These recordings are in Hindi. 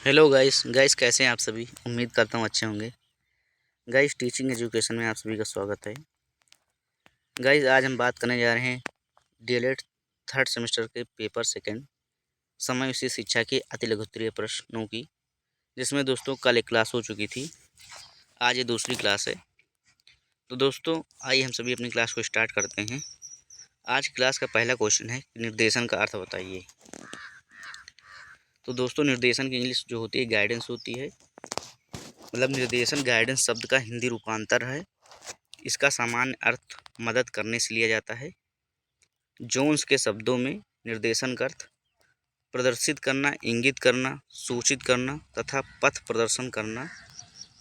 हेलो गाइस कैसे हैं आप सभी। उम्मीद करता हूँ अच्छे होंगे। गाइस टीचिंग एजुकेशन में आप सभी का स्वागत है। गाइस आज हम बात करने जा रहे हैं डीएलएड थर्ड सेमेस्टर के पेपर सेकंड समावेशी शिक्षा के अति लघुत्तरीय प्रश्नों की, जिसमें दोस्तों कल एक क्लास हो चुकी थी, आज ये दूसरी क्लास है। तो दोस्तों आइए हम सभी अपनी क्लास को स्टार्ट करते हैं। आज क्लास का पहला क्वेश्चन है निर्देशन का अर्थ बताइए। तो दोस्तों निर्देशन की इंग्लिश जो होती है गाइडेंस होती है। मतलब निर्देशन गाइडेंस शब्द का हिंदी रूपांतर है। इसका सामान्य अर्थ मदद करने से लिया जाता है। जोन्स के शब्दों में निर्देशन का अर्थ प्रदर्शित करना, इंगित करना, सूचित करना तथा पथ प्रदर्शन करना।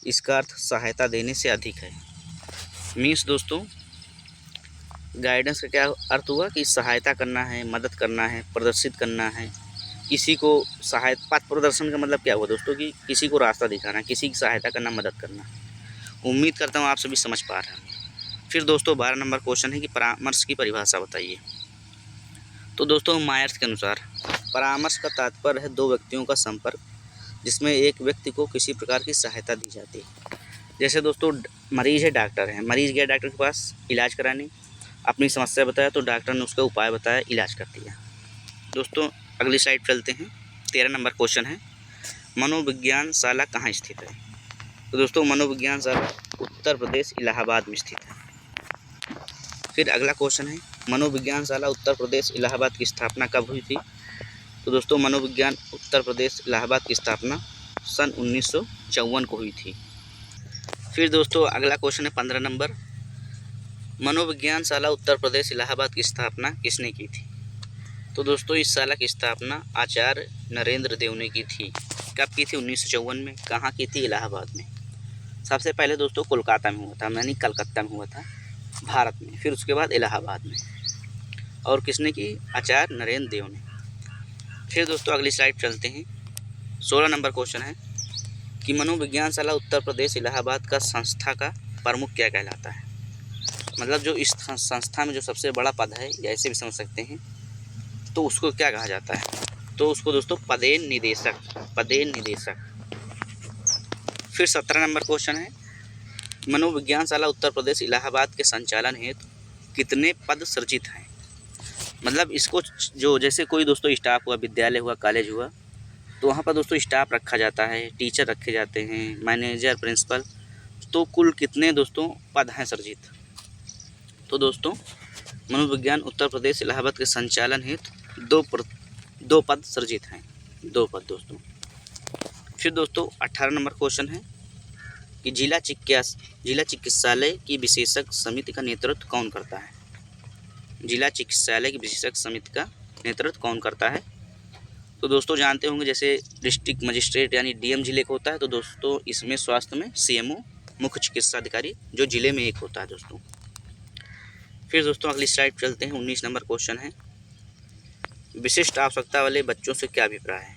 इसका अर्थ सहायता देने से अधिक है। मीन्स दोस्तों गाइडेंस का क्या अर्थ हुआ कि सहायता करना है, मदद करना है, प्रदर्शित करना है, किसी को पथ प्रदर्शन का मतलब क्या हुआ दोस्तों कि किसी को रास्ता दिखाना, किसी की सहायता करना, मदद करना। उम्मीद करता हूँ आप सभी समझ पा रहे हैं। फिर दोस्तों 12 नंबर क्वेश्चन है कि परामर्श की परिभाषा बताइए। तो दोस्तों मायर्स के अनुसार परामर्श का तात्पर्य है दो व्यक्तियों का संपर्क जिसमें एक व्यक्ति को किसी प्रकार की सहायता दी जाती है। जैसे दोस्तों मरीज है, डॉक्टर है, मरीज गया डॉक्टर के पास इलाज कराने, अपनी समस्या बताया तो डॉक्टर ने उसका उपाय बताया, इलाज कर दिया। दोस्तों अगली स्लाइड चलते हैं। 13 नंबर क्वेश्चन है मनोविज्ञान शाला कहाँ स्थित है। तो दोस्तों मनोविज्ञान शाला उत्तर प्रदेश इलाहाबाद में स्थित है। फिर अगला क्वेश्चन है मनोविज्ञान शाला उत्तर प्रदेश इलाहाबाद की स्थापना कब हुई थी। तो दोस्तों मनोविज्ञान उत्तर प्रदेश इलाहाबाद की स्थापना सन 1954 को हुई थी। फिर दोस्तों अगला क्वेश्चन है 15 नंबर मनोविज्ञान शाला उत्तर प्रदेश इलाहाबाद की स्थापना किसने की थी। तो दोस्तों इस शाला की स्थापना आचार्य नरेंद्र देव ने की थी। कब की थी? 1954 में। कहाँ की थी? इलाहाबाद में। सबसे पहले दोस्तों कोलकाता में हुआ था, यानी कलकत्ता में हुआ था भारत में, फिर उसके बाद इलाहाबाद में। और किसने की? आचार्य नरेंद्र देव ने। फिर दोस्तों अगली स्लाइड चलते हैं। 16 नंबर क्वेश्चन है कि मनोविज्ञान शाला उत्तर प्रदेश इलाहाबाद का संस्था का प्रमुख क्या कहलाता है। मतलब जो इस संस्था में जो सबसे बड़ा पद है, या ऐसे भी समझ सकते हैं, तो उसको क्या कहा जाता है। तो उसको दोस्तों पदेन निदेशक। फिर 17 नंबर क्वेश्चन है मनोविज्ञान शाला उत्तर प्रदेश इलाहाबाद के संचालन हेतु कितने पद सृजित हैं। मतलब इसको जो जैसे कोई दोस्तों स्टाफ हुआ, विद्यालय हुआ, कॉलेज हुआ, तो वहाँ पर दोस्तों स्टाफ रखा जाता है, टीचर रखे जाते हैं, मैनेजर, प्रिंसिपल। तो कुल कितने दोस्तों पद हैं सृजित। तो दोस्तों मनोविज्ञान उत्तर प्रदेश इलाहाबाद के संचालन हेतु दो पद सृजित हैं, 2 पद दोस्तों। फिर दोस्तों 18 नंबर क्वेश्चन है कि जिला चिकित्सालय की विशेषज्ञ समिति का नेतृत्व कौन करता है। जिला चिकित्सालय की विशेषज्ञ समिति का नेतृत्व कौन करता है। तो दोस्तों जानते होंगे जैसे डिस्ट्रिक्ट मजिस्ट्रेट यानी डीएम जिले का होता है, तो दोस्तों इसमें स्वास्थ्य में सीएमओ मुख्य चिकित्सा अधिकारी जो जिले में एक होता है दोस्तों। फिर दोस्तों अगली स्लाइड चलते हैं। 19 नंबर क्वेश्चन है विशिष्ट आवश्यकता वाले बच्चों से क्या अभिप्राय है।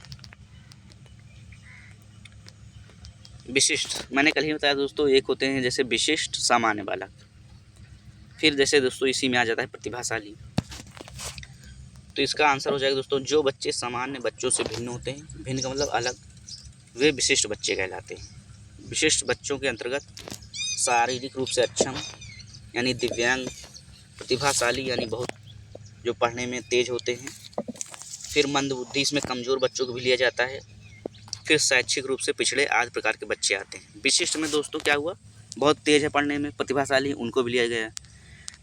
विशिष्ट मैंने कल ही बताया दोस्तों, एक होते हैं जैसे विशिष्ट, सामान्य बालक। फिर जैसे दोस्तों इसी में आ जाता है प्रतिभाशाली। तो इसका आंसर हो जाएगा दोस्तों जो बच्चे सामान्य बच्चों से भिन्न होते हैं, भिन्न का मतलब अलग, वे विशिष्ट बच्चे कहलाते हैं। विशिष्ट बच्चों के अंतर्गत शारीरिक रूप से अक्षम यानी दिव्यांग, प्रतिभाशाली यानी बहुत जो पढ़ने में तेज होते हैं, फिर मंदबुद्धि, इसमें कमज़ोर बच्चों को भी लिया जाता है, फिर शैक्षिक रूप से पिछड़े आदि प्रकार के बच्चे आते हैं। विशिष्ट में दोस्तों क्या हुआ, बहुत तेज है पढ़ने में, प्रतिभाशाली, उनको भी लिया गया,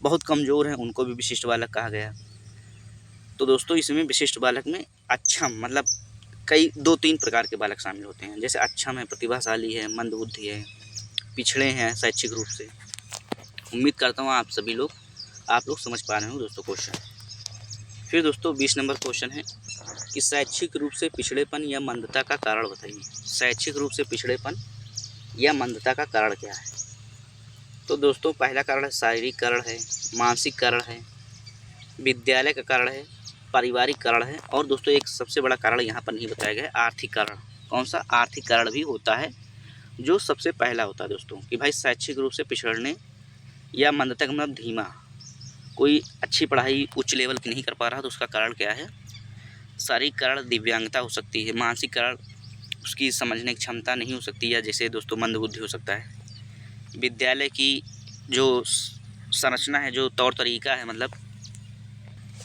बहुत कमज़ोर हैं उनको भी विशिष्ट बालक कहा गया। तो दोस्तों इसमें विशिष्ट बालक में अक्षम मतलब कई 2-3 प्रकार के बालक शामिल होते हैं, जैसे अक्षम है, प्रतिभाशाली है, मंदबुद्धि है, पिछड़े हैं शैक्षिक रूप से। उम्मीद करता हूँ आप लोग समझ पा रहे हो दोस्तों क्वेश्चन। फिर दोस्तों 20 नंबर क्वेश्चन है कि शैक्षिक रूप से पिछड़ेपन या मंदता का कारण बताइए। शैक्षिक रूप से पिछड़ेपन या मंदता का कारण क्या है। तो दोस्तों पहला कारण है शारीरिक कारण है, मानसिक कारण है, विद्यालय का कारण है, पारिवारिक कारण है, और दोस्तों एक सबसे बड़ा कारण यहाँ पर नहीं बताया गया है, आर्थिक कारण। कौन सा? आर्थिक कारण भी होता है, जो सबसे पहला होता है दोस्तों कि भाई शैक्षिक रूप से पिछड़ने या मंदता का मतलब धीमा, कोई अच्छी पढ़ाई उच्च लेवल की नहीं कर पा रहा, तो उसका कारण क्या है। शारीरिक कारण दिव्यांगता हो सकती है, मानसिक कारण उसकी समझने की क्षमता नहीं हो सकती, या जैसे दोस्तों मंदबुद्धि हो सकता है। विद्यालय की जो संरचना है, जो तौर तरीका है, मतलब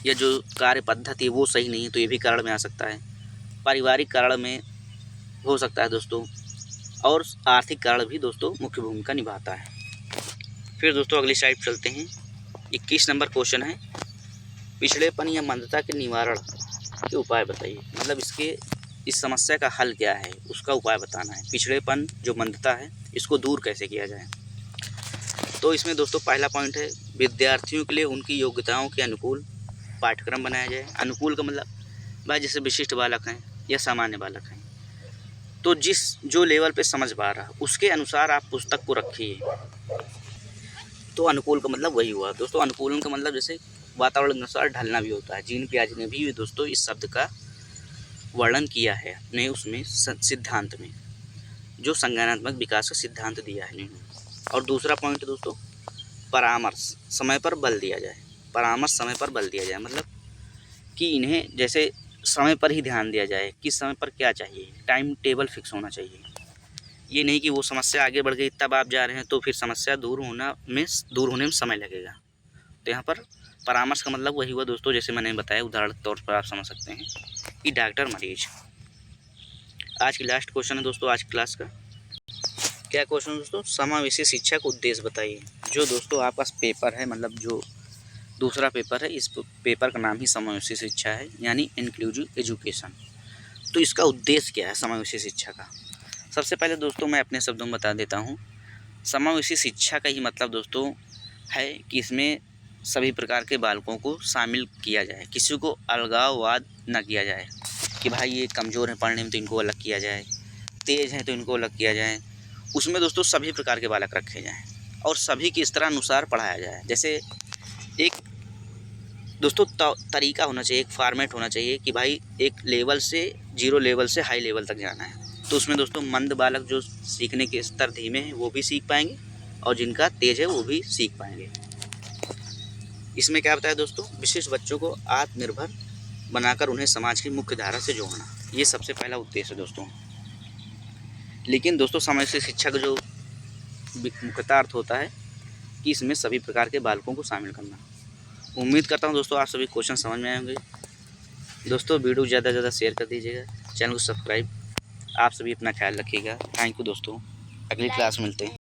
या जो कार्य पद्धति है वो सही नहीं है, तो ये भी कारण में आ सकता है। पारिवारिक कारण में हो सकता है दोस्तों, और आर्थिक कारण भी दोस्तों मुख्य भूमिका निभाता है। फिर दोस्तों अगली स्लाइड चलते हैं। 21 नंबर क्वेश्चन है, पिछड़ेपन या मंदता के निवारण के उपाय बताइए। मतलब इस समस्या का हल क्या है, उसका उपाय बताना है। पिछड़ेपन जो मंदता है, इसको दूर कैसे किया जाए। तो इसमें दोस्तों पहला पॉइंट है, विद्यार्थियों के लिए उनकी योग्यताओं के अनुकूल पाठ्यक्रम बनाया जाए। अनुकूल का मतलब भाई जैसे विशिष्ट बालक हैं या सामान्य बालक हैं, तो जो लेवल पे समझ पा रहा उसके अनुसार आप पुस्तक को रखिए। तो अनुकूल का मतलब वही हुआ दोस्तों। अनुकूलन का मतलब जैसे वातावरण के अनुसार ढलना भी होता है। जीन पियाजे ने भी दोस्तों इस शब्द का वर्णन किया है अपने उसमें सिद्धांत में, जो संज्ञानात्मक विकास का सिद्धांत दिया है इन्होंने। और दूसरा पॉइंट दोस्तों, परामर्श समय पर बल दिया जाए। परामर्श समय पर बल दिया जाए मतलब कि इन्हें जैसे समय पर ही ध्यान दिया जाए, किस समय पर क्या चाहिए, टाइम टेबल फिक्स होना चाहिए। ये नहीं कि वो समस्या आगे बढ़ गई तब आप जा रहे हैं, तो फिर समस्या दूर होने में समय लगेगा। तो यहाँ पर परामर्श का मतलब वही हुआ दोस्तों, जैसे मैंने बताया उदाहरण के तौर पर आप समझ सकते हैं कि डॉक्टर मरीज। आज की लास्ट क्वेश्चन है दोस्तों आज क्लास का। क्या क्वेश्चन दोस्तों, समावेशी शिक्षा का उद्देश्य बताइए। जो दोस्तों आपका पेपर है, मतलब जो दूसरा पेपर है, इस पेपर का नाम ही समावेशी शिक्षा है, यानी इंक्लूसिव एजुकेशन। तो इसका उद्देश्य क्या है समावेशी शिक्षा का। सबसे पहले दोस्तों मैं अपने शब्दों में बता देता हूँ। समावेशी शिक्षा का ही मतलब दोस्तों है कि इसमें सभी प्रकार के बालकों को शामिल किया जाए, किसी को अलगाववाद न किया जाए कि भाई ये कमज़ोर हैं पढ़ने में तो इनको अलग किया जाए, तेज़ हैं तो इनको अलग किया जाए। उसमें दोस्तों सभी प्रकार के बालक रखे जाएँ और सभी की स्तर अनुसार पढ़ाया जाए। जैसे एक दोस्तों तरीका होना चाहिए, एक फॉर्मेट होना चाहिए कि भाई एक लेवल से 0 लेवल से हाई लेवल तक जाना है। तो उसमें दोस्तों मंद बालक जो सीखने के स्तर धीमे हैं वो भी सीख पाएंगे, और जिनका तेज है वो भी सीख पाएंगे। इसमें क्या बताया दोस्तों, विशिष्ट बच्चों को आत्मनिर्भर बनाकर उन्हें समाज की मुख्य धारा से जोड़ना, ये सबसे पहला उद्देश्य है दोस्तों। लेकिन दोस्तों समावेशी शिक्षा का जो मुख्यतः अर्थ होता है कि इसमें सभी प्रकार के बालकों को शामिल करना। उम्मीद करता हूँ दोस्तों आप सभी क्वेश्चन समझ में आए होंगे। दोस्तों वीडियो ज़्यादा से ज़्यादा शेयर कर दीजिएगा, चैनल को सब्सक्राइब। आप सभी अपना ख्याल रखिएगा। थैंक यू दोस्तों, अगली क्लास में मिलते हैं।